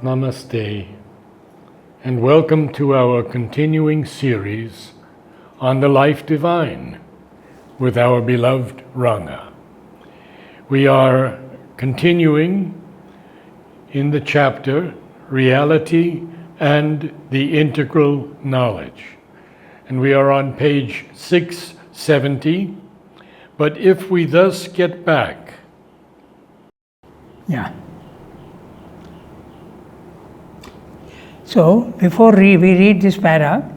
Namaste, and welcome to our continuing series on the life divine with our beloved Ranga. We are continuing in the chapter Reality and the Integral Knowledge, and we are on page 670. But if we thus get back. Yeah. So, before we read this para,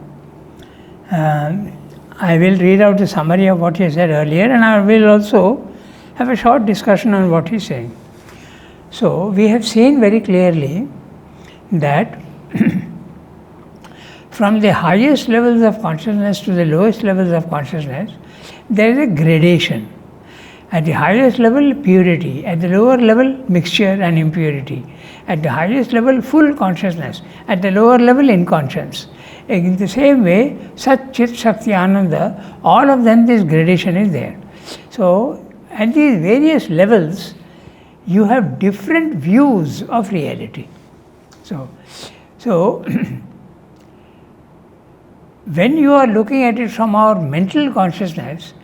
I will read out the summary of what he said earlier, and I will also have a short discussion on what he is saying. So, we have seen very clearly that from the highest levels of consciousness to the lowest levels of consciousness, there is a gradation. At the highest level, purity. At the lower level, mixture and impurity. At the highest level, full consciousness. At the lower level, inconscience. In the same way, Sat, Chit, Shakti, Ananda, all of them, this gradation is there. So, at these various levels, you have different views of reality. So when you are looking at it from our mental consciousness,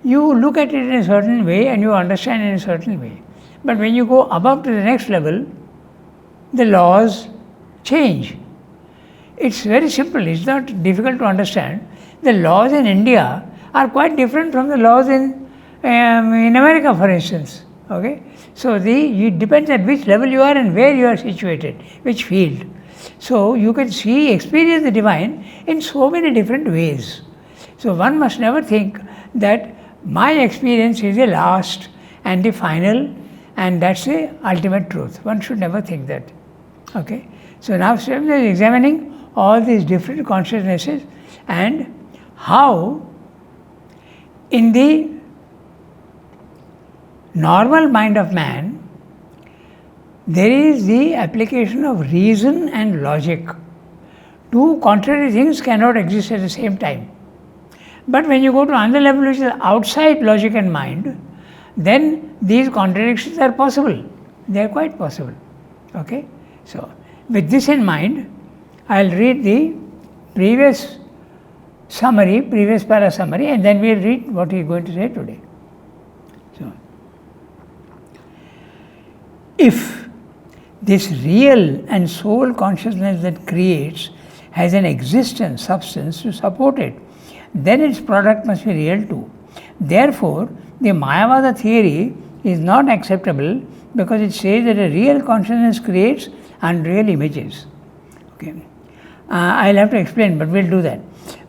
you look at it in a certain way and you understand in a certain way. But when you go above to the next level, the laws change. It's very simple, it's not difficult to understand. The laws in India are quite different from the laws in America, for instance. Okay? So it depends at which level you are and where you are situated, which field. So you can experience the divine in so many different ways. So one must never think that my experience is the last and the final and that's the ultimate truth. One should never think that. Okay? So now Swami is examining all these different consciousnesses and how in the normal mind of man there is the application of reason and logic. Two contrary things cannot exist at the same time. But when you go to another level which is outside logic and mind, then these contradictions are possible. They are quite possible. Okay? So, with this in mind, I will read the previous para summary, and then we will read what he is going to say today. So, if this real and soul consciousness that creates has an existence, substance to support it, then its product must be real too. Therefore, the Mayavada theory is not acceptable because it says that a real consciousness creates unreal images. Okay. I'll have to explain, but we'll do that.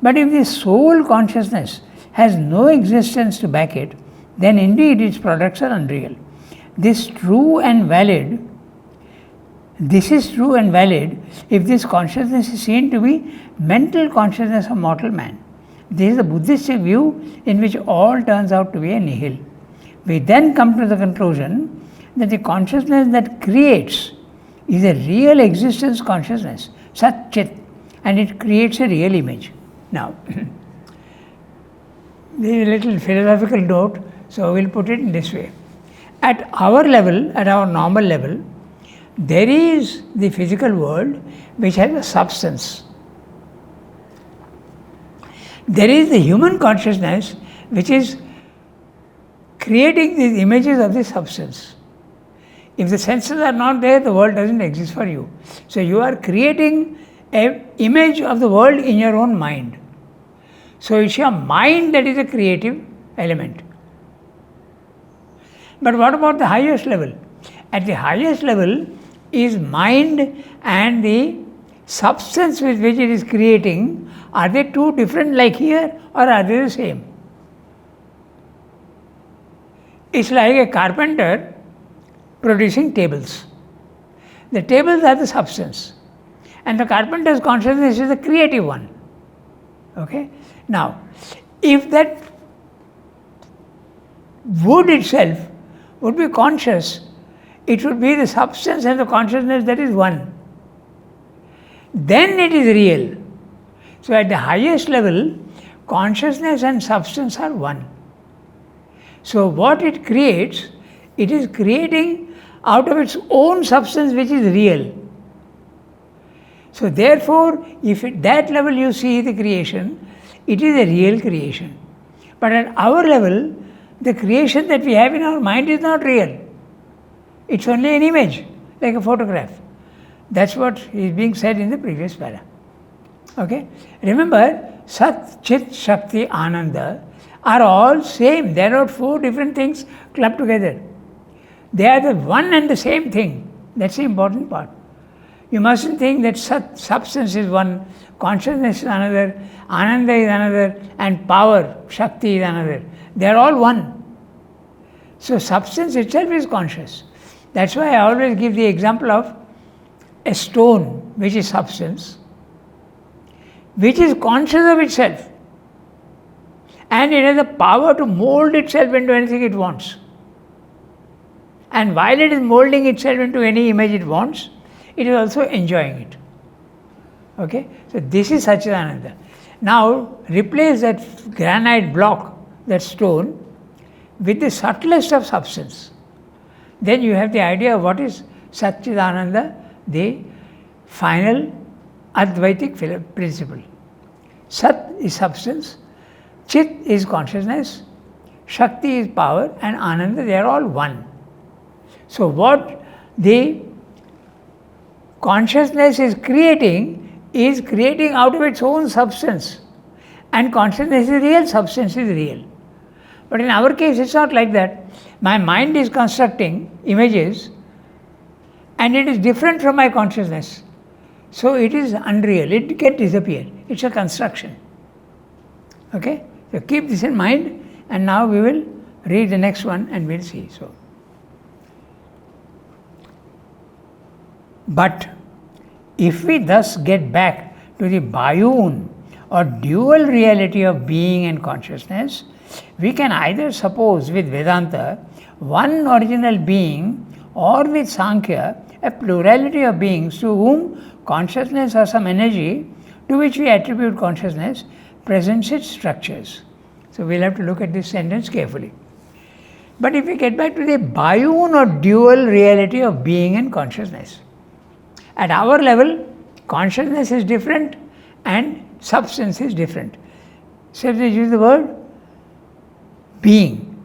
But if the soul consciousness has no existence to back it, then indeed its products are unreal. This is true and valid if this consciousness is seen to be mental consciousness of mortal man. This is the Buddhistic view in which all turns out to be a nihil. We then come to the conclusion that the consciousness that creates is a real existence consciousness, Sat Chit, and it creates a real image. Now, there is a little philosophical note, so we'll put it in this way. At our level, at our normal level, there is the physical world which has a substance. There is the human consciousness which is creating these images of the substance. If the senses are not there, the world doesn't exist for you. So you are creating an image of the world in your own mind. So it's your mind that is a creative element. But what about the highest level? At the highest level is mind and the substance with which it is creating. Are they two different like here or are they the same? It's like a carpenter producing tables. The tables are the substance and the carpenter's consciousness is the creative one. Okay? Now, if that wood itself would be conscious, it would be the substance and the consciousness that is one. Then it is real. So at the highest level, consciousness and substance are one. So what it creates, it is creating out of its own substance which is real. So therefore, if at that level you see the creation, it is a real creation. But at our level, the creation that we have in our mind is not real. It's only an image, like a photograph. That's what is being said in the previous para. Okay? Remember, Sat, Chit, Shakti, Ananda are all same. They are not four different things clubbed together. They are the one and the same thing. That's the important part. You mustn't think that Sat, substance is one, consciousness is another, Ananda is another, and power, Shakti is another. They are all one. So substance itself is conscious. That's why I always give the example of a stone, which is substance, which is conscious of itself. And it has the power to mold itself into anything it wants. And while it is molding itself into any image it wants, it is also enjoying it. Okay? So this is Satchidananda. Now replace that granite block, that stone, with the subtlest of substance. Then you have the idea of what is Satchidananda, the final Advaitic principle. Sat is substance, Chit is consciousness, Shakti is power, and Ananda, they are all one. So what the consciousness is creating out of its own substance. And consciousness is real, substance is real. But in our case, it's not like that. My mind is constructing images and it is different from my consciousness. So it is unreal, it can disappear. It's a construction. Okay? So keep this in mind, and now we will read the next one and we'll see. So, but if we thus get back to the Bayun or dual reality of being and consciousness, we can either suppose with Vedanta one original being, or with Sankhya a plurality of beings to whom consciousness or some energy to which we attribute consciousness presents its structures. So we'll have to look at this sentence carefully. But if we get back to the Bayun or dual reality of being and consciousness, at our level, consciousness is different and substance is different. So they use the word being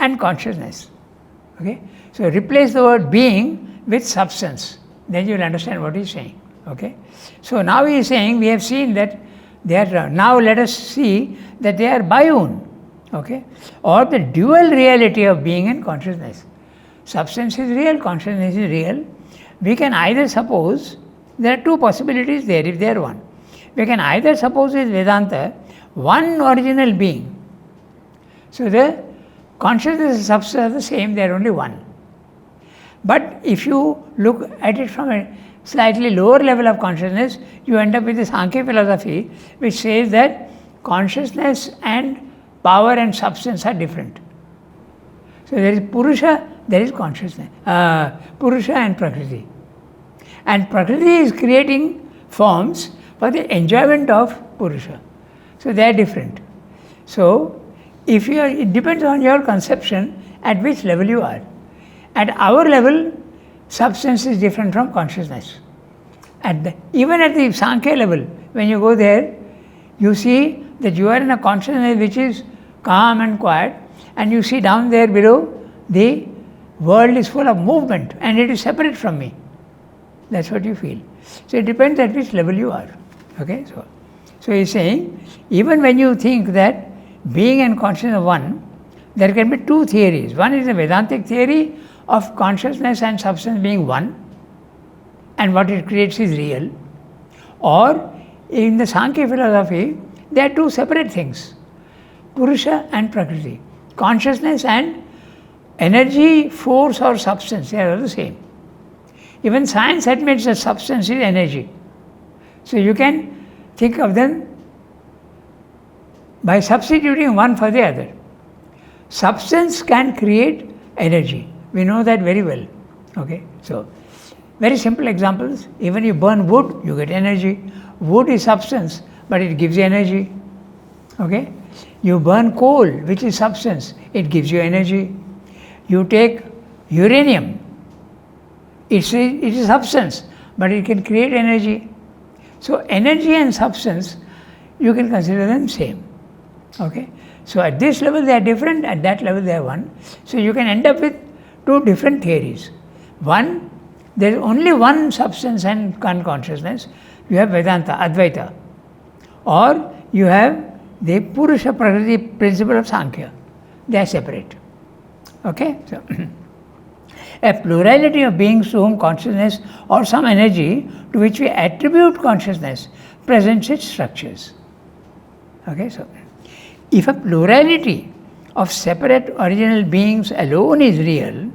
and consciousness. Okay? So replace the word being with substance. Then you will understand what he is saying. Okay? So now he is saying, we have seen that they are, now let us see that they are Bayun. Okay? Or the dual reality of being and consciousness. Substance is real, consciousness is real. We can either suppose, there are two possibilities there if they are one. We can either suppose with Vedanta one original being. So the consciousness and substance are the same, they are only one. But if you look at it from a slightly lower level of consciousness, you end up with the Sankhya philosophy, which says that consciousness and power and substance are different. So there is Purusha, there is consciousness. Purusha and Prakriti. And Prakriti is creating forms for the enjoyment of Purusha. So they are different. So if you are, it depends on your conception at which level you are. At our level, substance is different from consciousness. Even at the Sankhya level, when you go there, you see that you are in a consciousness which is calm and quiet, and you see down there below, the world is full of movement and it is separate from me. That's what you feel. So it depends at which level you are. Okay? So he's saying, even when you think that being and consciousness are one, there can be two theories. One is the Vedantic theory of consciousness and substance being one, and what it creates is real. Or in the Sankhya philosophy, there are two separate things, Purusha and Prakriti. Consciousness and energy, force or substance, they are the same. Even science admits that substance is energy. So you can think of them by substituting one for the other. Substance can create energy. We know that very well. Okay? So, very simple examples. Even you burn wood, you get energy. Wood is substance, but it gives you energy. Okay? You burn coal, which is substance, it gives you energy. You take uranium, it is substance, but it can create energy. So energy and substance, you can consider them same. Okay? So at this level they are different, at that level they are one. So you can end up with two different theories. One, there is only one substance and consciousness. You have Vedanta, Advaita. Or you have the Purusha Prakriti principle of Sankhya. They are separate. Okay? So a plurality of beings to whom consciousness or some energy to which we attribute consciousness presents its structures. Okay? So if a plurality of separate original beings alone is real,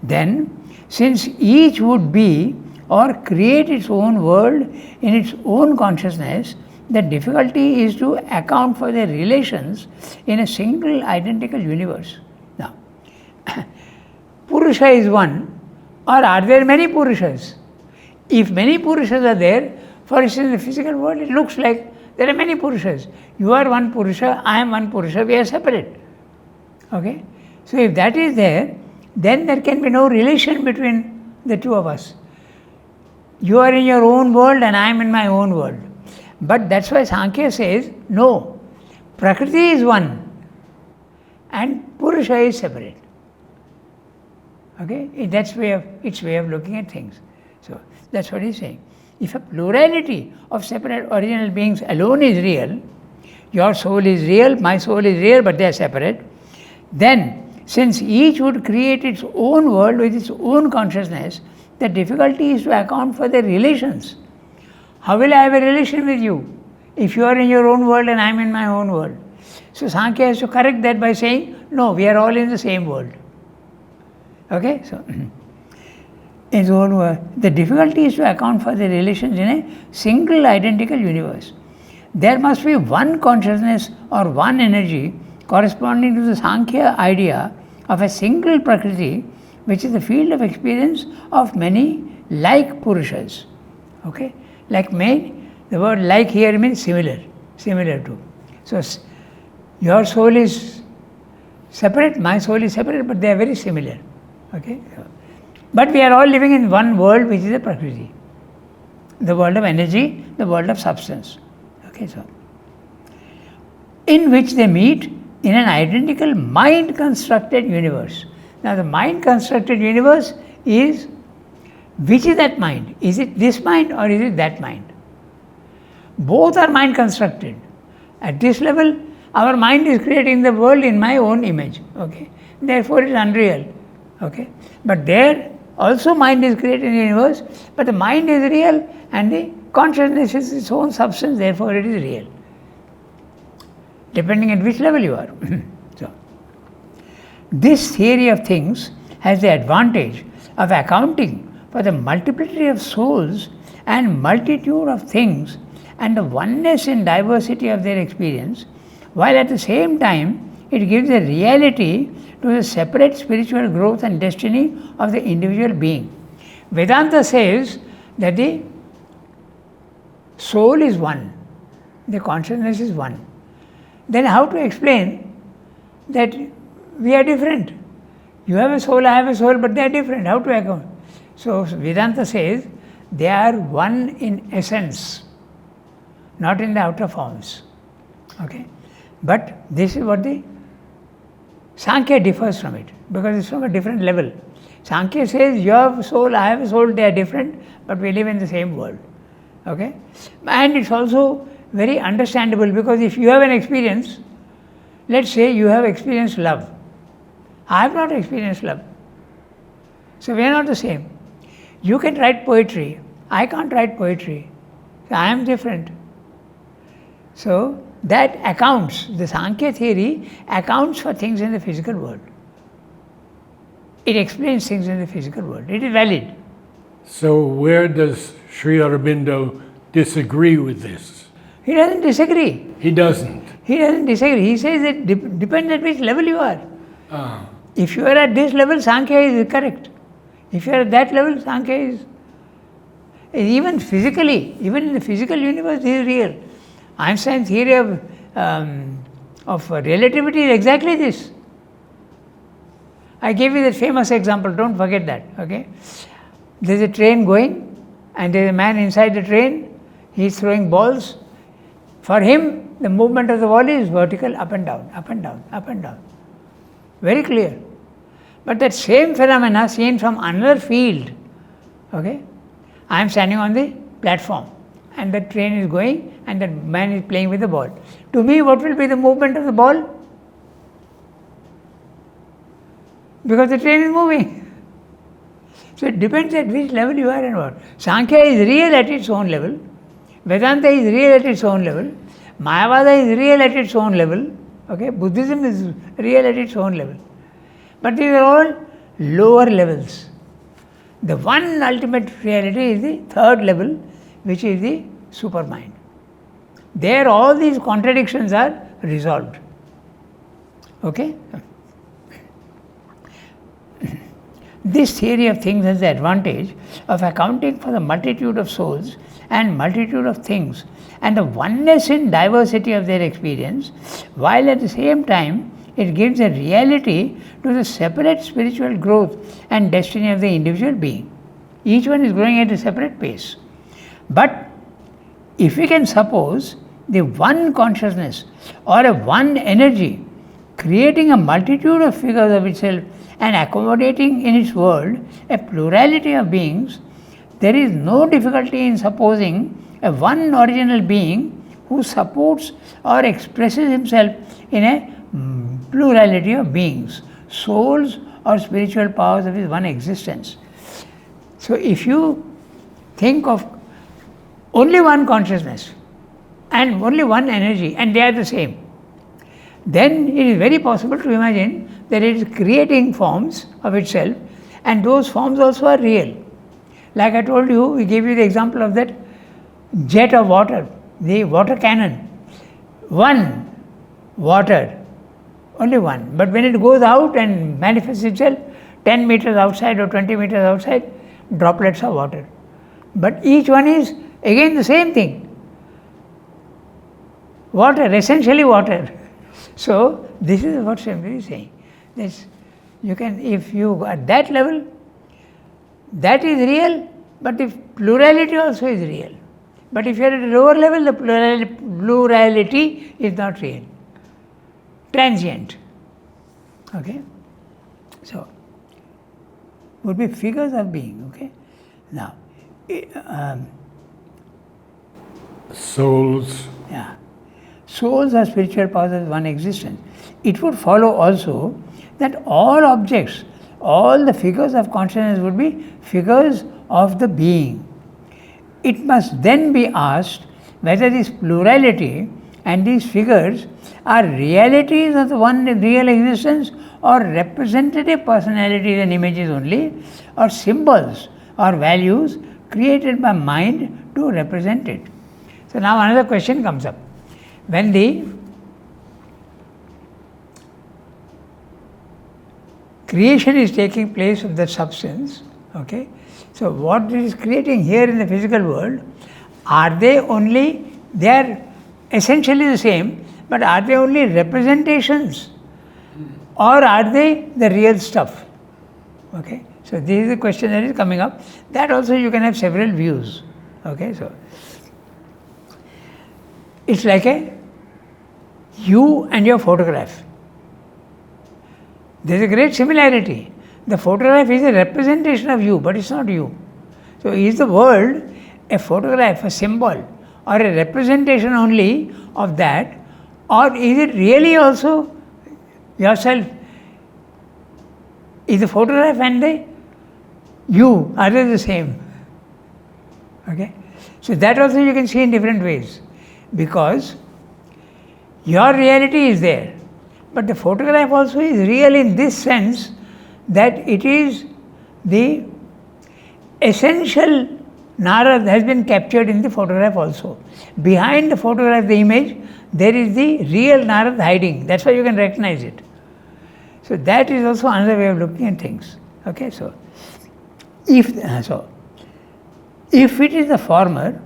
then since each would be or create its own world in its own consciousness, the difficulty is to account for their relations in a single identical universe. Now, Purusha is one, or are there many Purushas? If many Purushas are there, for instance, in the physical world, it looks like there are many Purushas. You are one Purusha, I am one Purusha, we are separate. Okay? So if that is there, then there can be no relation between the two of us. You are in your own world and I am in my own world. But that's why Sankhya says, no, Prakriti is one and Purusha is separate. Okay? That's its way of looking at things. So that's what he's saying. If a plurality of separate original beings alone is real, your soul is real, my soul is real, but they are separate, then since each would create its own world with its own consciousness, the difficulty is to account for their relations. How will I have a relation with you if you are in your own world and I am in my own world? So Sankhya has to correct that by saying, no, we are all in the same world. Okay? So in his own word, the difficulty is to account for the relations in a single identical universe. There must be one consciousness or one energy corresponding to the Sankhya idea of a single Prakriti, which is the field of experience of many like Purushas. Okay? Like many, the word like here means similar, similar to. So your soul is separate, my soul is separate, but they are very similar. Okay? But we are all living in one world, which is the Prakriti. The world of energy, the world of substance. Okay, so in which they meet in an identical mind-constructed universe. Now the mind-constructed universe is, which is that mind? Is it this mind or is it that mind? Both are mind-constructed. At this level, our mind is creating the world in my own image. Okay, therefore it is unreal. Okay, but there also mind is creating the universe, but the mind is real and the consciousness is its own substance, therefore it is real. Depending at which level you are. So, this theory of things has the advantage of accounting for the multiplicity of souls and multitude of things and the oneness and diversity of their experience, while at the same time it gives a reality to the separate spiritual growth and destiny of the individual being. Vedanta says that the soul is one, the consciousness is one. Then how to explain that we are different? You have a soul, I have a soul, but they are different. How to account? So Vedanta says they are one in essence, not in the outer forms. Okay? But this is what the Sankhya differs from it, because it's from a different level. Sankhya says you have a soul, I have a soul, they are different, but we live in the same world. Okay? And it's also very understandable, because if you have an experience, let's say you have experienced love. I have not experienced love. So we are not the same. You can write poetry, I can't write poetry. So I am different. So that accounts, the Sankhya theory accounts for things in the physical world. It explains things in the physical world. It is valid. So where does Sri Aurobindo disagree with this? He doesn't disagree. He doesn't. He doesn't disagree. He says it depends at which level you are. If you are at this level, Sankhya is correct. If you are at that level, Sankhya is even physically, even in the physical universe, this is real. Einstein's theory of relativity is exactly this. I gave you that famous example, don't forget that. Okay? There is a train going and there is a man inside the train. He is throwing balls. For him, the movement of the ball is vertical, up and down, up and down, up and down. Very clear. But that same phenomena seen from another field, okay? I am standing on the platform and the train is going and the man is playing with the ball. To me, what will be the movement of the ball? Because the train is moving. So it depends at which level you are and what. Sankhya is real at its own level. Vedanta is real at its own level. Mayavada is real at its own level. Okay? Buddhism is real at its own level. But these are all lower levels. The one ultimate reality is the third level, which is the supermind. There all these contradictions are resolved. Okay? This theory of things has the advantage of accounting for the multitude of souls and multitude of things and the oneness in diversity of their experience, while at the same time it gives a reality to the separate spiritual growth and destiny of the individual being. Each one is growing at a separate pace. But if we can suppose the one consciousness or a one energy creating a multitude of figures of itself and accommodating in its world a plurality of beings, there is no difficulty in supposing a one original being who supports or expresses himself in a plurality of beings, souls or spiritual powers of his one existence. So if you think of only one consciousness and only one energy and they are the same, then it is very possible to imagine that it is creating forms of itself and those forms also are real. Like I told you, we gave you the example of that jet of water, the water cannon. One water, only one. But when it goes out and manifests itself 10 meters outside or 20 meters outside, droplets of water. But each one is again the same thing. Water, essentially water. So this is what Swami is saying. This, you can, if you at that level, that is real, but the plurality also is real. But if you are at a lower level, the plurality is not real. Transient. Okay? So, would be figures of being. Okay? Now, souls. Yeah. Souls are spiritual powers of one existence. It would follow also that all objects, all the figures of consciousness would be figures of the being. It must then be asked whether this plurality and these figures are realities of the one real existence or representative personalities and images only, or symbols or values created by mind to represent it. So now another question comes up. When the creation is taking place of the substance, okay, so what it is creating here in the physical world, are they are essentially the same, but are they only representations or are they the real stuff? Okay, so this is the question that is coming up. That also you can have several views. Okay, so it's like you and your photograph. There is a great similarity. The photograph is a representation of you, but it's not you. So is the world a photograph, a symbol, or a representation only of that, or is it really also yourself? Is the photograph and the you, are they the same? Okay? So that also you can see in different ways, because your reality is there, but the photograph also is real in this sense that it is the essential Narad has been captured in the photograph also. Behind the photograph, the image, there is the real Narad hiding. That's why you can recognize it. So that is also another way of looking at things. Okay, so if it is the former,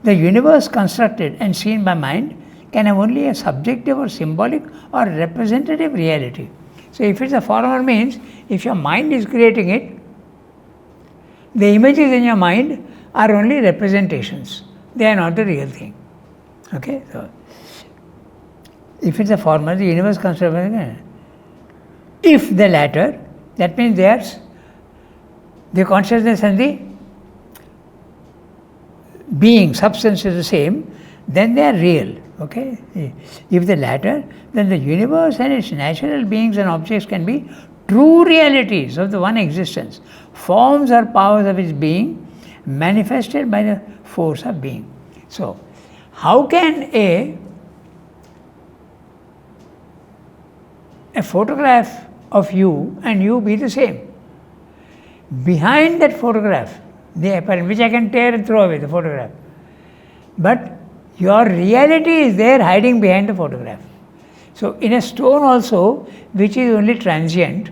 the universe constructed and seen by mind can have only a subjective or symbolic or representative reality. So if it's a former means, if your mind is creating it, the images in your mind are only representations. they are not the real thing. Okay, so if it's a former, the universe comes from. If the latter, that means the consciousness and the being, substance is the same, then they are real. Okay? If the latter, then the universe and its natural beings and objects can be true realities of the one existence, forms or powers of its being, manifested by the force of being. So, how can a photograph of you and you be the same? Behind that photograph, the apparent, which I can tear and throw away, the photograph. But your reality is there hiding behind the photograph. So, in a stone also, which is only transient,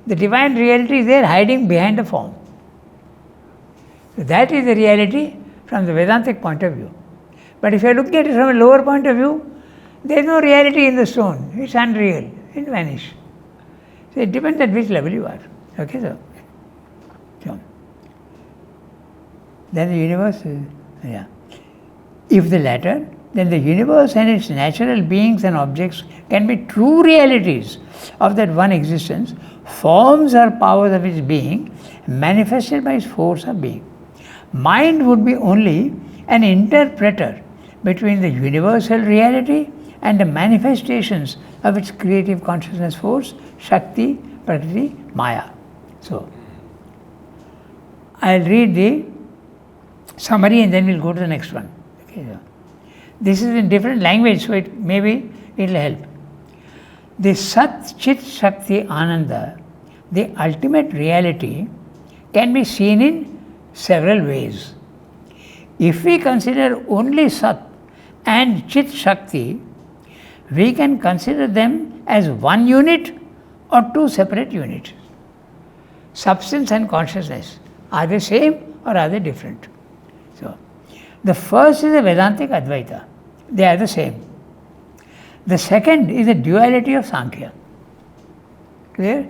the divine reality is there hiding behind the form. So, that is the reality from the Vedantic point of view. But if you are looking at it from a lower point of view, there is no reality in the stone. It's unreal. It vanishes. So, it depends at which level you are. Okay, so then the universe is, If the latter, then the universe and its natural beings and objects can be true realities of that one existence, forms or powers of its being, manifested by its force of being. Mind would be only an interpreter between the universal reality and the manifestations of its creative consciousness force, Shakti, Prakriti, Maya. So, I'll read the summary and then we'll go to the next one. Okay, so this is in different language, so maybe it will help. The Sat Chit Shakti Ananda, the ultimate reality, can be seen in several ways. If we consider only Sat and Chit Shakti, we can consider them as one unit or two separate units. Substance and consciousness, are they same or are they different? So, the first is a Vedantic Advaita, they are the same. The second is a duality of Sankhya. Clear?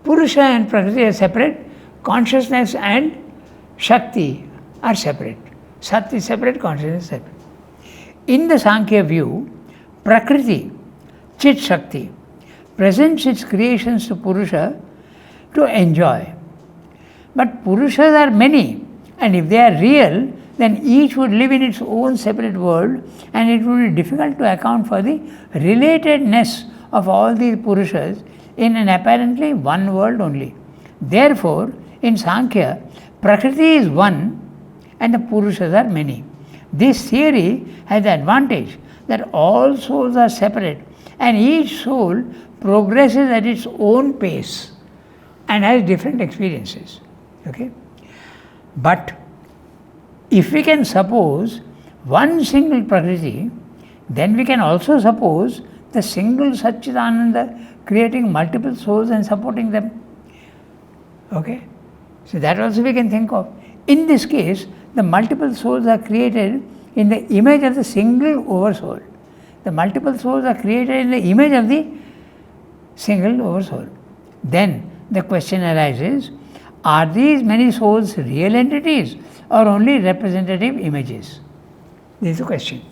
Purusha and Prakriti are separate, consciousness and Shakti are separate. Sat is separate, consciousness is separate. In the Sankhya view, Prakriti, Chit Shakti, presents its creations to Purusha to enjoy. But Purushas are many, and if they are real, then each would live in its own separate world, and it would be difficult to account for the relatedness of all these Purushas in an apparently one world only. Therefore, in Sankhya, Prakriti is one and the Purushas are many. This theory has the advantage that all souls are separate and each soul progresses at its own pace and has different experiences. Okay? But if we can suppose one single Prakriti, then we can also suppose the single Satchidananda creating multiple souls and supporting them. Okay? So that also we can think of. In this case, the multiple souls are created in the image of the single oversoul. The multiple souls are created in the image of the single oversoul. Then the question arises, are these many souls real entities or only representative images? This is the question.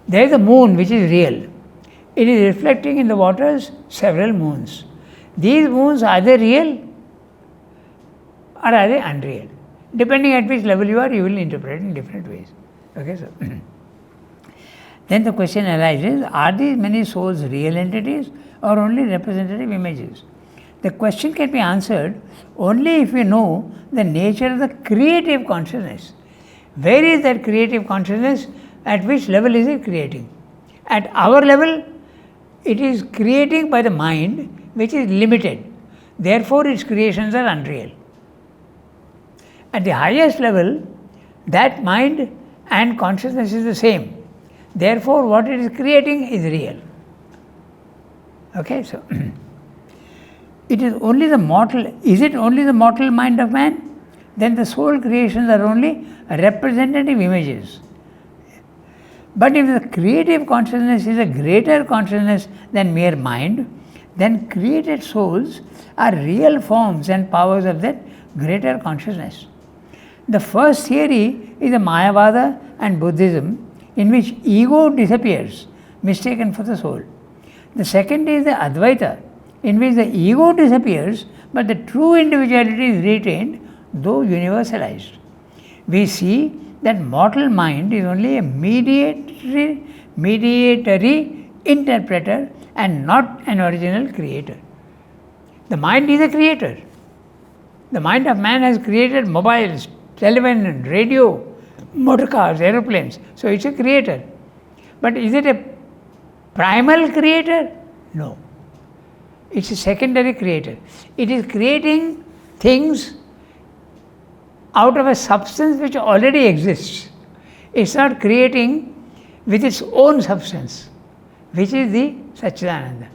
There is a moon which is real. It is reflecting in the waters several moons. These moons, are they real or are they unreal? Depending at which level you are, you will interpret in different ways. Okay, so then the question arises, are these many souls real entities or only representative images? The question can be answered only if we know the nature of the creative consciousness. Where is that creative consciousness? At which level is it creating? At our level, it is creating by the mind, which is limited. Therefore, its creations are unreal. At the highest level, that mind and consciousness is the same. Therefore, what it is creating is real. Okay, so it is only the mortal, is it only the mortal mind of man? Then the soul creations are only representative images. But if the creative consciousness is a greater consciousness than mere mind, then created souls are real forms and powers of that greater consciousness. The first theory is a Mayavada and Buddhism, in which ego disappears, mistaken for the soul. The second is the Advaita, in which the ego disappears, but the true individuality is retained, though universalized. We see that mortal mind is only a mediatory interpreter and not an original creator. The mind is a creator. The mind of man has created mobiles, television, radio, motor cars, aeroplanes. So it's a creator. But is it a primal creator? No. It's a secondary creator. It is creating things out of a substance which already exists. It's not creating with its own substance, which is the Satchidananda.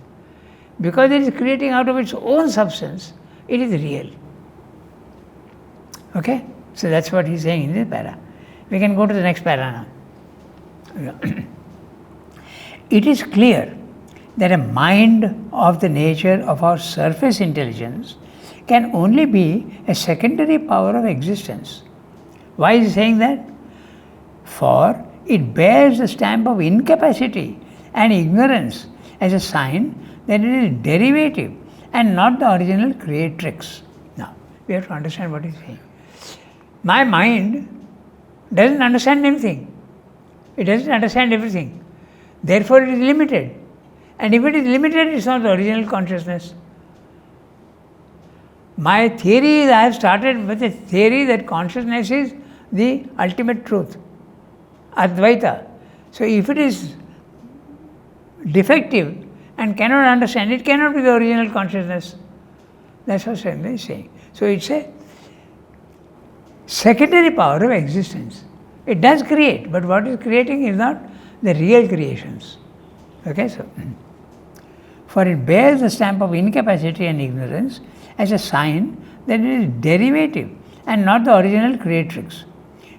Because it is creating out of its own substance, it is real. Okay? So that's what he's saying in this para. We can go to the next para now. It is clear that a mind of the nature of our surface intelligence can only be a secondary power of existence. Why is he saying that? For it bears the stamp of incapacity and ignorance as a sign that it is derivative and not the original creatrix. Now, we have to understand what he's saying. My mind doesn't understand anything. It doesn't understand everything. Therefore, it is limited. And if it is limited, it's not the original consciousness. My theory is, I have started with a theory that consciousness is the ultimate truth, Advaita. So if it is defective and cannot understand, it cannot be the original consciousness. That's what Swami is saying. So it's a secondary power of existence. It does create, but what is creating is not the real creations. Okay, so for it bears the stamp of incapacity and ignorance as a sign that it is derivative and not the original creatrix.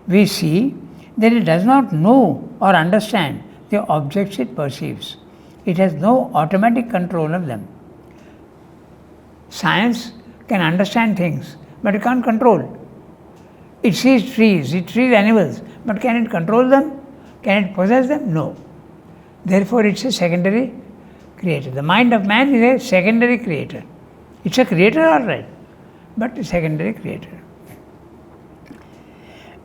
We see that it does not know or understand the objects it perceives. It has no automatic control of them. Science can understand things, but it can't control. It sees trees, it sees animals, but can it control them? Can it possess them? No. Therefore, it's a secondary creator. The mind of man is a secondary creator. It's a creator, all right, but a secondary creator.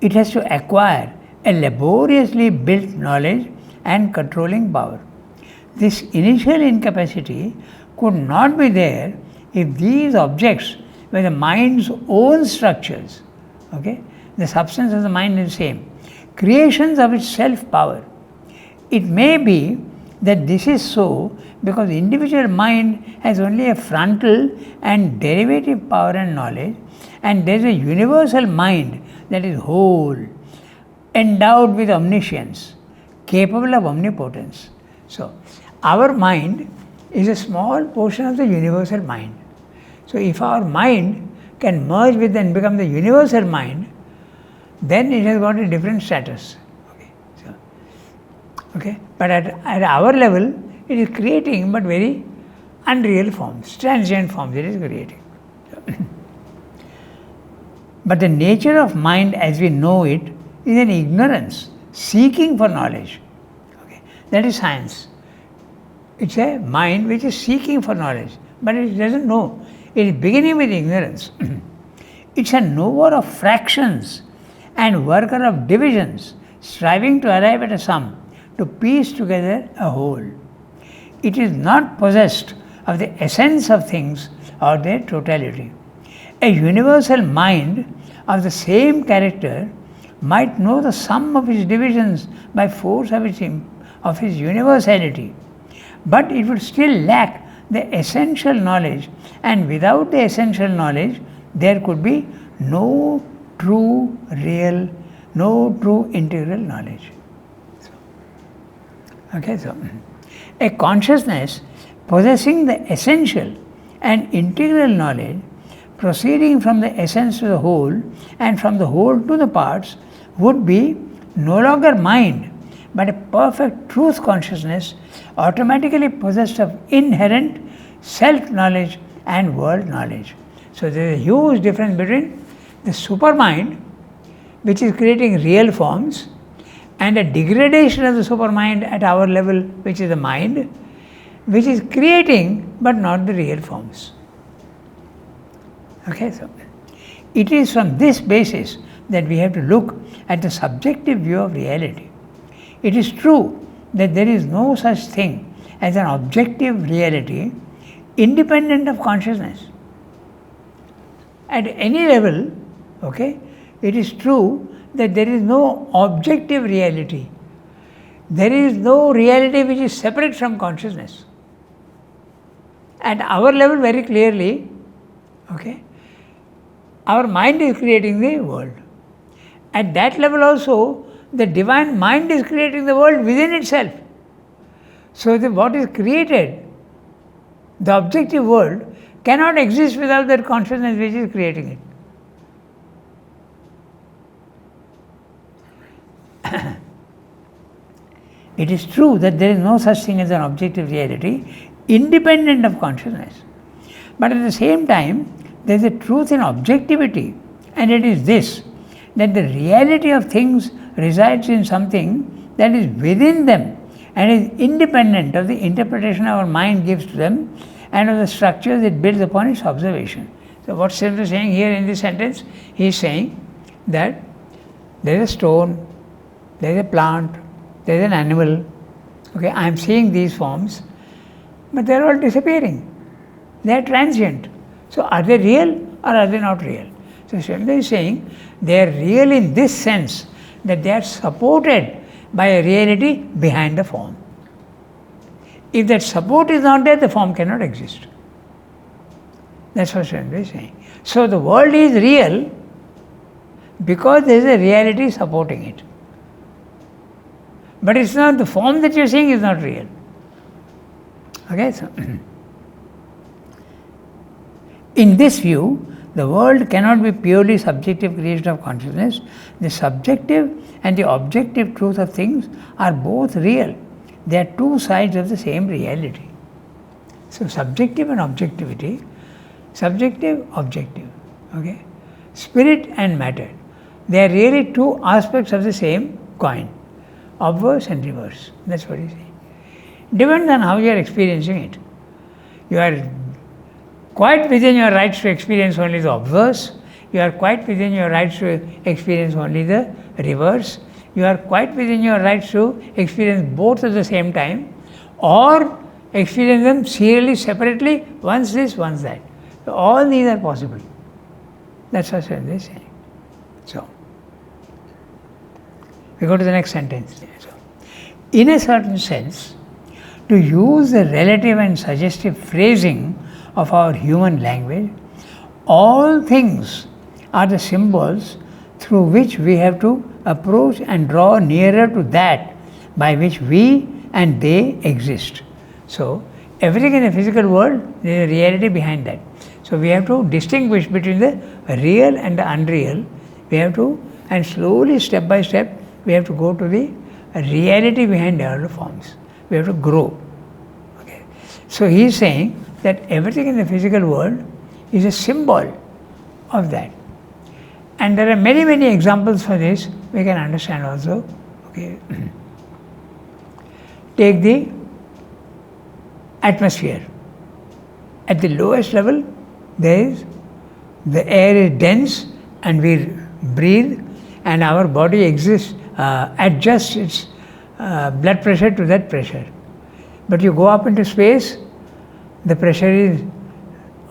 It has to acquire a laboriously built knowledge and controlling power. This initial incapacity could not be there if these objects were the mind's own structures. Okay? The substance of the mind is the same. Creations of its self-power. It may be that this is so because the individual mind has only a frontal and derivative power and knowledge, and there is a universal mind that is whole, endowed with omniscience, capable of omnipotence. So, our mind is a small portion of the universal mind. So, if our mind can merge with and become the universal mind, then it has got a different status. Okay? But at our level, it is creating but very unreal forms, transient forms it is creating. But the nature of mind as we know it is an ignorance, seeking for knowledge. Okay? That is science. It's a mind which is seeking for knowledge, but it doesn't know. It is beginning with ignorance. It's a knower of fractions and worker of divisions, striving to arrive at a sum, to piece together a whole. It is not possessed of the essence of things or their totality. A universal mind of the same character might know the sum of its divisions by force of his universality, but it would still lack the essential knowledge, and without the essential knowledge, there could be no true, real, no true integral knowledge. Okay, so a consciousness possessing the essential and integral knowledge, proceeding from the essence to the whole and from the whole to the parts, would be no longer mind, but a perfect truth consciousness, automatically possessed of inherent self-knowledge and world knowledge. So there is a huge difference between the supermind, which is creating real forms, and a degradation of the supermind at our level, which is the mind, which is creating but not the real forms. Okay, so it is from this basis that we have to look at the subjective view of reality. It is true that there is no such thing as an objective reality independent of consciousness. At any level, okay, it is true that there is no objective reality. There is no reality which is separate from consciousness. At our level, very clearly, okay, our mind is creating the world. At that level also, the divine mind is creating the world within itself. So what is created, the objective world, cannot exist without that consciousness which is creating it. It is true that there is no such thing as an objective reality independent of consciousness. But at the same time, there is a truth in objectivity, and it is this, that the reality of things resides in something that is within them and is independent of the interpretation our mind gives to them and of the structures it builds upon its observation. So what Sindhu is saying here in this sentence, he is saying that there is a stone, there is a plant, there is an animal, okay, I am seeing these forms, but they are all disappearing. They are transient. So are they real or are they not real? So Sindhu is saying they are real in this sense, that they are supported by a reality behind the form. If that support is not there, the form cannot exist. That's what Sindhu is saying. So the world is real because there is a reality supporting it. But it's not the form that you're seeing is not real. Okay, so in this view, the world cannot be purely subjective creation of consciousness. The subjective and the objective truth of things are both real. They are two sides of the same reality. So subjective and objectivity, subjective, objective, okay? Spirit and matter, they are really two aspects of the same coin, obverse and reverse. That's what he's saying. Depends on how you are experiencing it. You are quite within your rights to experience only the obverse. You are quite within your rights to experience only the reverse. You are quite within your rights to experience both at the same time, or experience them serially, separately, once this, once that. So all these are possible. That's what Sindhu is saying. So, we go to the next sentence. So, in a certain sense, to use the relative and suggestive phrasing of our human language, all things are the symbols through which we have to approach and draw nearer to that by which we and they exist. So, everything in the physical world, there is a reality behind that. So, we have to distinguish between the real and the unreal. We have to, and slowly, step by step, we have to go to the reality behind all the forms. We have to grow. Okay. So, he is saying that everything in the physical world is a symbol of that. And there are many, many examples for this, we can understand also. Okay. Take the atmosphere. At the lowest level, there is, the air is dense and we breathe, and our body exists, adjusts its blood pressure to that pressure. But you go up into space, the pressure is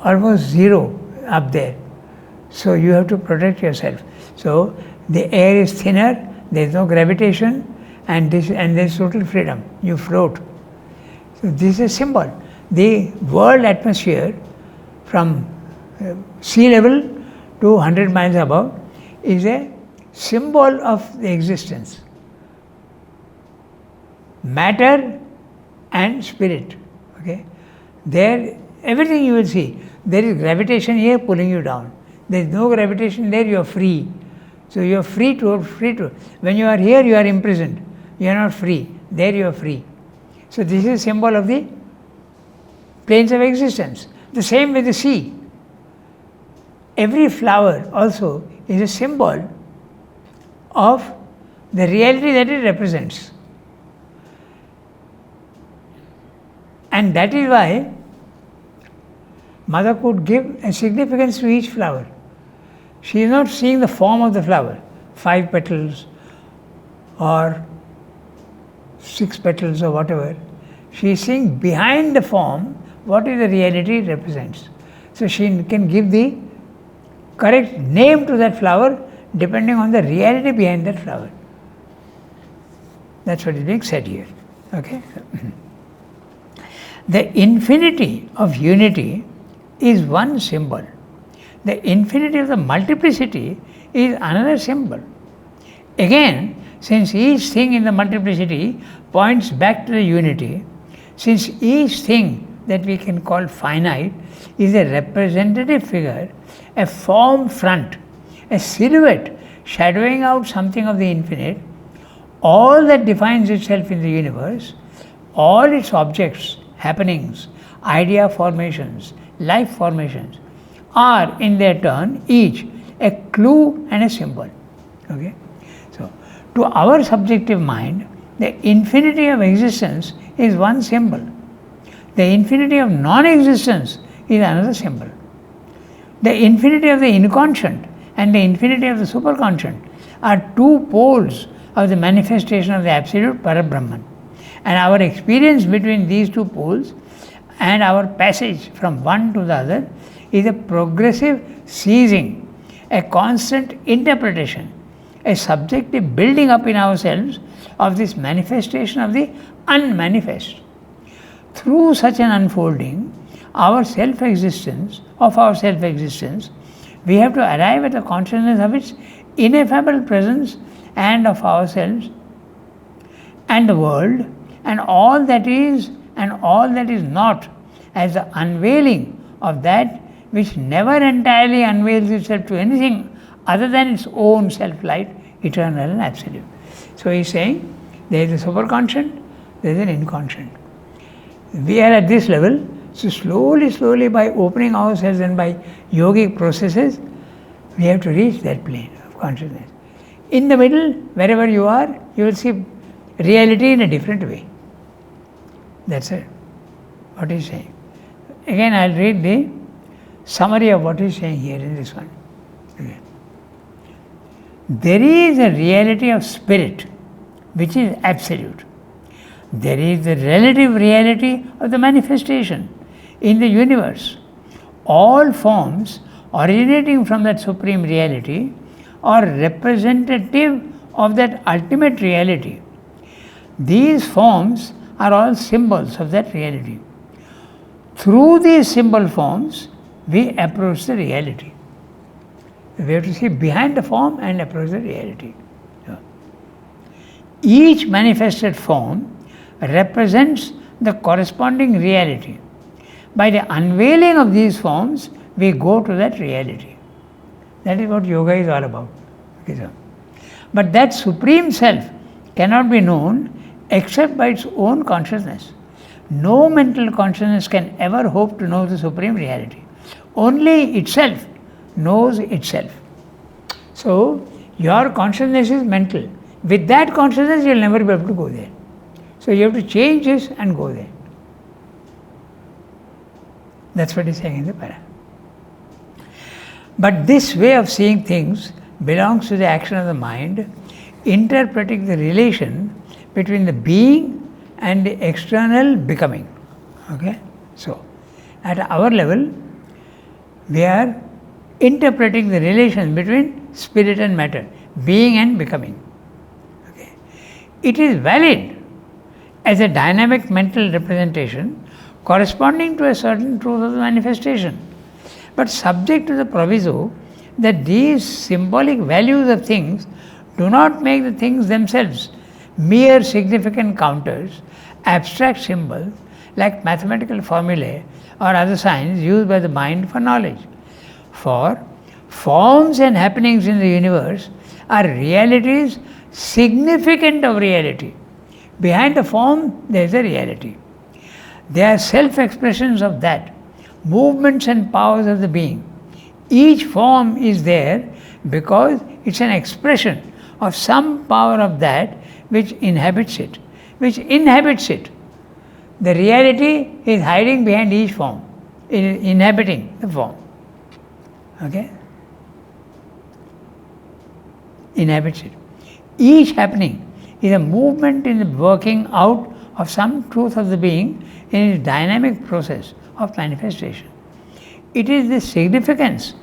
almost zero up there. So you have to protect yourself. So the air is thinner, there is no gravitation, and there is total freedom. You float. So this is a symbol. The world atmosphere from sea level to 100 miles above is a symbol of the existence. Matter and spirit. Okay? There, everything you will see. There is gravitation here pulling you down. There is no gravitation there, you are free. So you are free to. When you are here, you are imprisoned. You are not free. There you are free. So this is a symbol of the planes of existence. The same with the sea. Every flower also is a symbol of the reality that it represents. And that is why Mother could give a significance to each flower. She is not seeing the form of the flower, 5 petals or 6 petals or whatever. She is seeing behind the form what is the reality it represents. So she can give the correct name to that flower depending on the reality behind that flower. That's what is being said here. Okay? The infinity of unity is one symbol. The infinity of the multiplicity is another symbol. Again, since each thing in the multiplicity points back to the unity, since each thing that we can call finite is a representative figure, a form front, a silhouette shadowing out something of the infinite, all that defines itself in the universe, all its objects, happenings, idea formations, life formations, are in their turn each a clue and a symbol. Okay? So, to our subjective mind, the infinity of existence is one symbol. The infinity of non-existence is another symbol. The infinity of the inconscient and the infinity of the superconscient are 2 poles of the manifestation of the absolute Parabrahman. And our experience between these 2 poles and our passage from one to the other is a progressive seizing, a constant interpretation, a subjective building up in ourselves of this manifestation of the unmanifest. Through such an unfolding, of our self-existence, we have to arrive at a consciousness of its ineffable presence and of ourselves and the world and all that is and all that is not, as the unveiling of that which never entirely unveils itself to anything other than its own self-light, eternal and absolute. So he is saying there is a superconscient, there is an inconscient. We are at this level, so slowly by opening ourselves and by yogic processes, we have to reach that plane of consciousness. In the middle, wherever you are, you will see reality in a different way. That's it, what he is saying. Again, I will read the summary of what he is saying here in this one. Okay. There is a reality of spirit which is absolute. There is the relative reality of the manifestation in the universe. All forms originating from that supreme reality are representative of that ultimate reality. These forms are all symbols of that reality. Through these symbol forms, we approach the reality. We have to see behind the form and approach the reality. Each manifested form represents the corresponding reality. By the unveiling of these forms, we go to that reality. That is what yoga is all about. Okay, sir. But that supreme self cannot be known except by its own consciousness. No mental consciousness can ever hope to know the supreme reality. Only itself knows itself. So, your consciousness is mental. With that consciousness, you will never be able to go there. So, you have to change this and go there. That's what he's saying in the para. But this way of seeing things belongs to the action of the mind, interpreting the relation between the being and the external becoming. Okay? So, at our level, we are interpreting the relation between spirit and matter, being and becoming. Okay? It is valid as a dynamic mental representation corresponding to a certain truth of the manifestation, but subject to the proviso that these symbolic values of things do not make the things themselves mere significant counters, abstract symbols like mathematical formulae or other signs used by the mind for knowledge. For forms and happenings in the universe are realities significant of reality. Behind the form, there is a reality. They are self-expressions of that, movements and powers of the being. Each form is there because it's an expression of some power of that which inhabits it. Which inhabits it. The reality is hiding behind each form, it is inhabiting the form. Okay? Inhabits it. Each happening is a movement in the working out of some truth of the being in its dynamic process of manifestation. It is the significance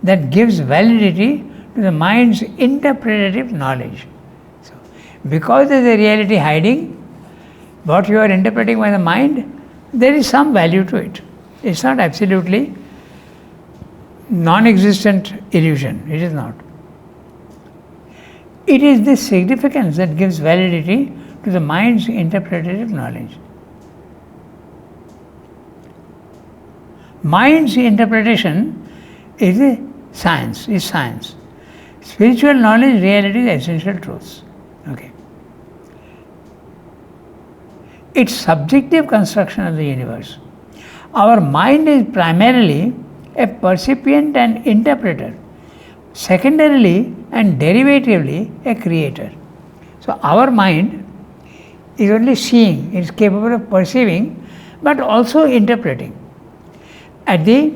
that gives validity to the mind's interpretative knowledge. So, because there is a reality hiding, what you are interpreting by the mind, there is some value to it. It's not absolutely non-existent illusion. It is not. It is this significance that gives validity to the mind's interpretative knowledge. Mind's interpretation is a science, Spiritual knowledge, reality, is essential truths. Okay. It's subjective construction of the universe. Our mind is primarily a percipient and interpreter, secondarily and derivatively a creator. So our mind is only seeing, it is capable of perceiving, but also interpreting. At the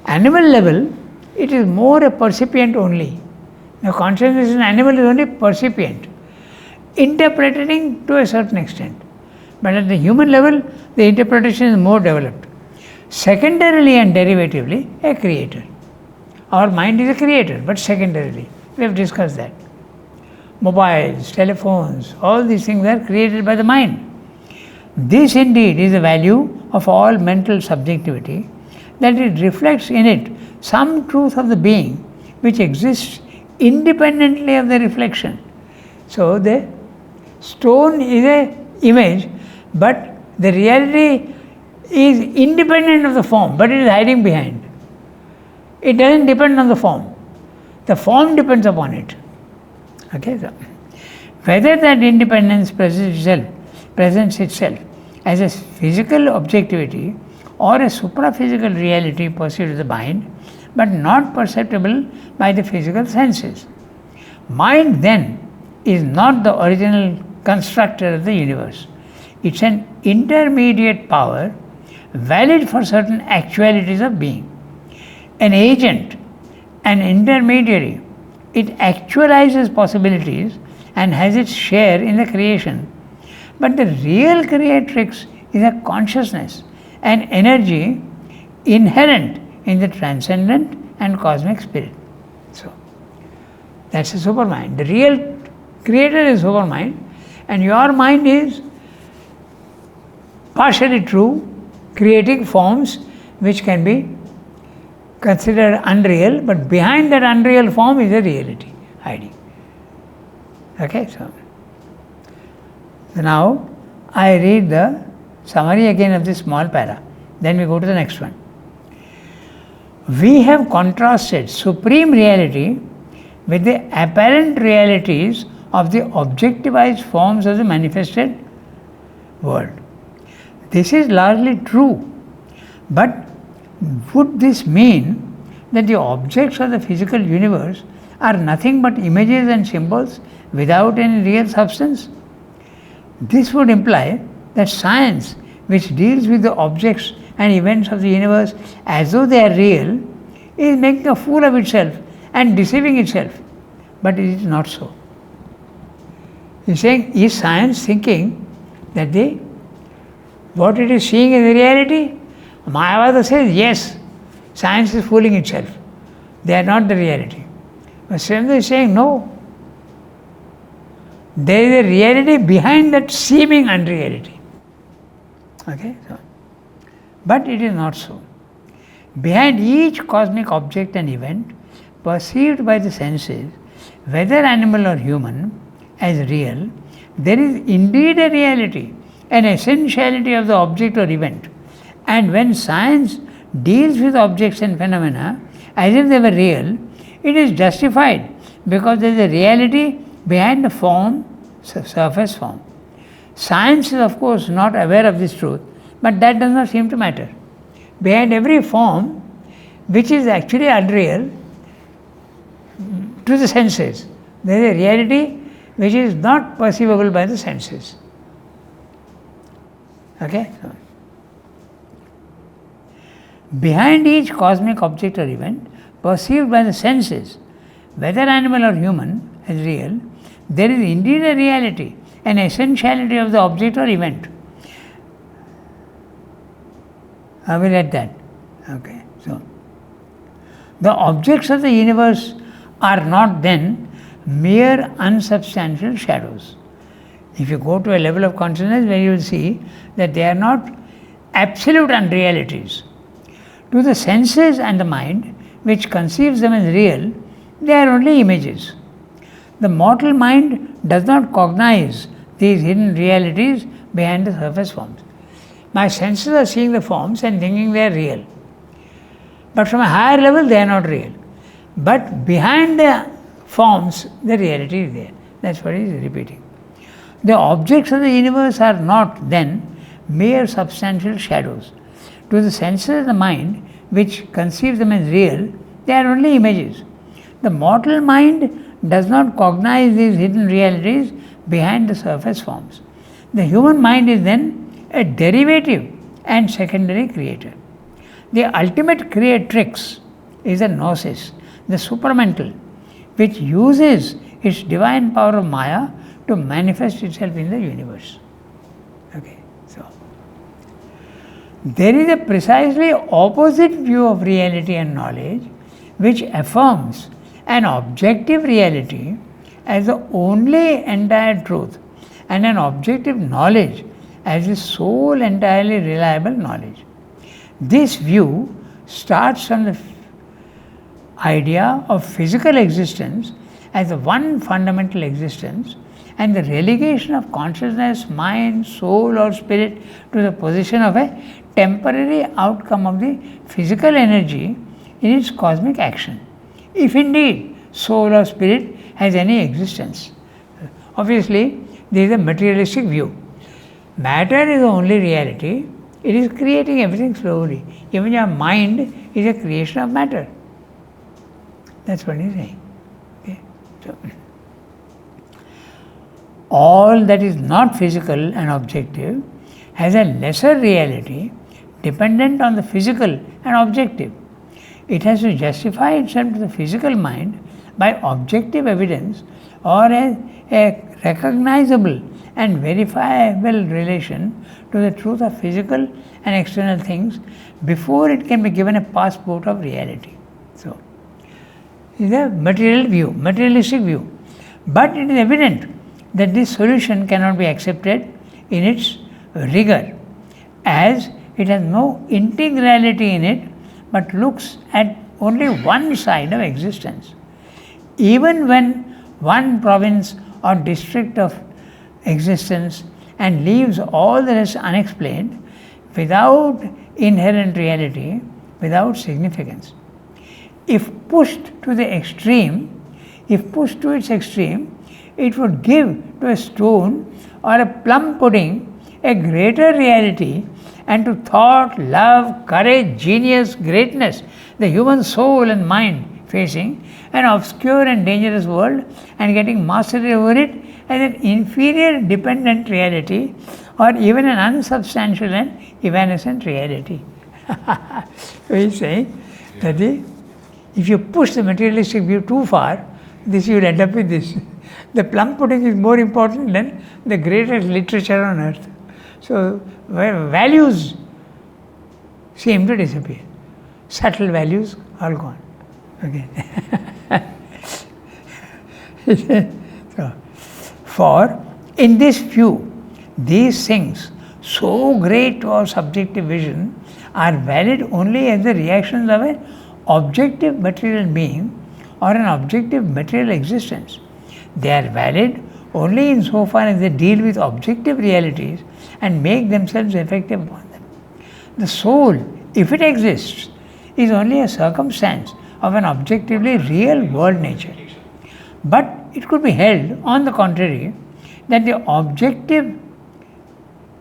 animal level, it is more a percipient only. The consciousness in animal is only percipient, interpreting to a certain extent. But at the human level, the interpretation is more developed. Secondarily and derivatively, a creator. Our mind is a creator, but secondarily. We have discussed that. Mobiles, telephones, all these things are created by the mind. This indeed is the value of all mental subjectivity, that it reflects in it some truth of the being which exists independently of the reflection. So the stone is an image, but the reality is independent of the form, but it is hiding behind. It doesn't depend on the form. The form depends upon it. Okay, so whether that independence presents itself as a physical objectivity or a supraphysical reality perceived with the mind, but not perceptible by the physical senses. Mind then is not the original constructor of the universe. It's an intermediate power valid for certain actualities of being. An agent, an intermediary, it actualizes possibilities and has its share in the creation. But the real creatrix is a consciousness, an energy inherent in the transcendent and cosmic spirit. So, that's a supermind. The real creator is supermind, and your mind is partially true, creating forms which can be considered unreal, but behind that unreal form is a reality hiding. Okay, so now I read the summary again of this small para, then we go to the next one. We have contrasted supreme reality with the apparent realities of the objectivized forms of the manifested world. This is largely true, but would this mean that the objects of the physical universe are nothing but images and symbols without any real substance? This would imply that science, which deals with the objects and events of the universe as though they are real, is making a fool of itself and deceiving itself. But it is not so. He is saying, is science thinking that what it is seeing is the reality? Mayavada says, yes, science is fooling itself. They are not the reality. But Srinath is saying, no. There is a reality behind that seeming unreality. Okay? So, but it is not so. Behind each cosmic object and event perceived by the senses, whether animal or human, as real, there is indeed a reality, an essentiality of the object or event. And when science deals with objects and phenomena as if they were real, it is justified because there is a reality behind the form, surface form. Science is of course not aware of this truth, but that does not seem to matter. Behind every form, which is actually unreal to the senses, There is a reality which is not perceivable by the senses. Okay? Behind each cosmic object or event perceived by the senses, whether animal or human, as real, there is indeed a reality, an essentiality of the object or event. I will add that. Okay. So, the objects of the universe are not then mere unsubstantial shadows. If you go to a level of consciousness where you will see that they are not absolute unrealities. To the senses and the mind, which conceives them as real, they are only images. The mortal mind does not cognize these hidden realities behind the surface forms. My senses are seeing the forms and thinking they are real. But from a higher level, they are not real. But behind the forms, the reality is there. That's what he is repeating. The objects of the universe are not then mere substantial shadows. To the senses of the mind, which conceives them as real, they are only images. The mortal mind does not cognize these hidden realities behind the surface forms. The human mind is then a derivative and secondary creator. The ultimate creatrix is the gnosis, the supramental, which uses its divine power of Maya to manifest itself in the universe. Okay, so there is a precisely opposite view of reality and knowledge, which affirms an objective reality as the only entire truth and an objective knowledge as the sole entirely reliable knowledge. This view starts from the idea of physical existence as the one fundamental existence and the relegation of consciousness, mind, soul or spirit to the position of a temporary outcome of the physical energy in its cosmic action, if indeed soul or spirit has any existence. Obviously, there is a materialistic view. Matter is the only reality. It is creating everything slowly. Even your mind is a creation of matter. That's what he is saying. Okay? So, all that is not physical and objective has a lesser reality dependent on the physical and objective. It has to justify itself to the physical mind by objective evidence or as a recognizable and verifiable relation to the truth of physical and external things before it can be given a passport of reality. So, this is a material view, materialistic view. But it is evident that this solution cannot be accepted in its rigor, as it has no integrality in it, but looks at only one side of existence. Even when one province or district of existence and leaves all the rest unexplained, without inherent reality, without significance. If pushed to the extreme, if pushed to its extreme, it would give to a stone or a plum pudding a greater reality, and to thought, love, courage, genius, greatness, the human soul and mind facing an obscure and dangerous world and getting mastery over it as an inferior dependent reality, or even an unsubstantial and evanescent reality. So he is saying that if you push the materialistic view too far, this you will end up with this. The plum pudding is more important than the greatest literature on earth. So values seem to disappear. Subtle values all gone. Okay. So, for in this view, these things, so great to our subjective vision, are valid only as the reactions of an objective material being or an objective material existence. They are valid only insofar as they deal with objective realities and make themselves effective upon them. The soul, if it exists, is only a circumstance of an objectively real world nature. But it could be held, on the contrary, that the objective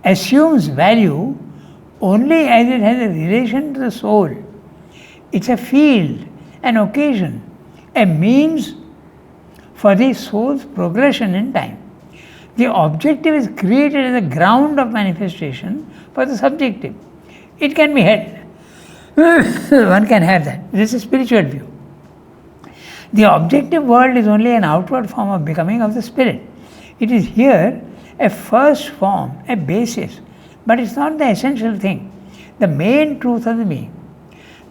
assumes value only as it has a relation to the soul. It's a field, an occasion, a means for the soul's progression in time. The objective is created as a ground of manifestation for the subjective. It can be held. One can have that. This is a spiritual view. The objective world is only an outward form of becoming of the spirit. It is here a first form, a basis, but it's not the essential thing, the main truth of the being.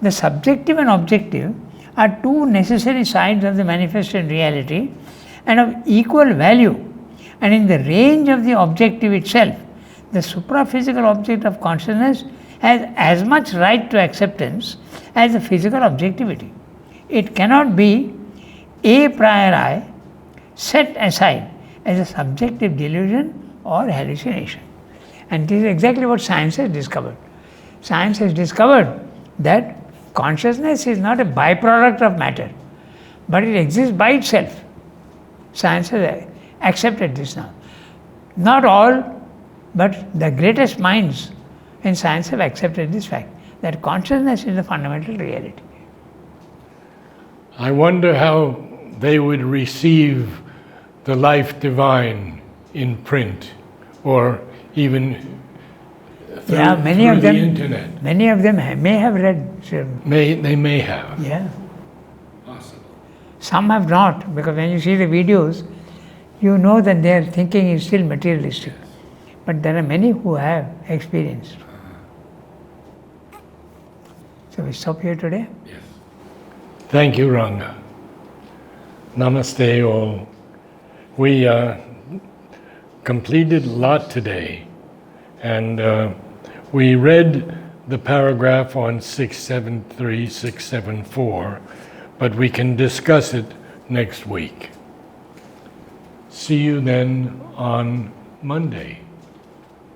The subjective and objective are two necessary sides of the manifested reality and of equal value, and in the range of the objective itself, the supraphysical object of consciousness has as much right to acceptance as the physical objectivity. It cannot be a priori set aside as a subjective delusion or hallucination. And this is exactly what science has discovered. Science has discovered that consciousness is not a byproduct of matter, but it exists by itself. Science has accepted this now. Not all, but the greatest minds in science have accepted this fact, that consciousness is the fundamental reality. I wonder how they would receive the life divine in print or even through, many through of the them, internet. Many of them may have read. They may have. Yeah. Possible. Some have not, because when you see the videos, you know that their thinking is still materialistic. But there are many who have experienced. So we stop here today. Yes. Thank you, Ranga. Namaste, all. We completed a lot today, and we read the paragraph on 673, 674, but we can discuss it next week. See you then on Monday.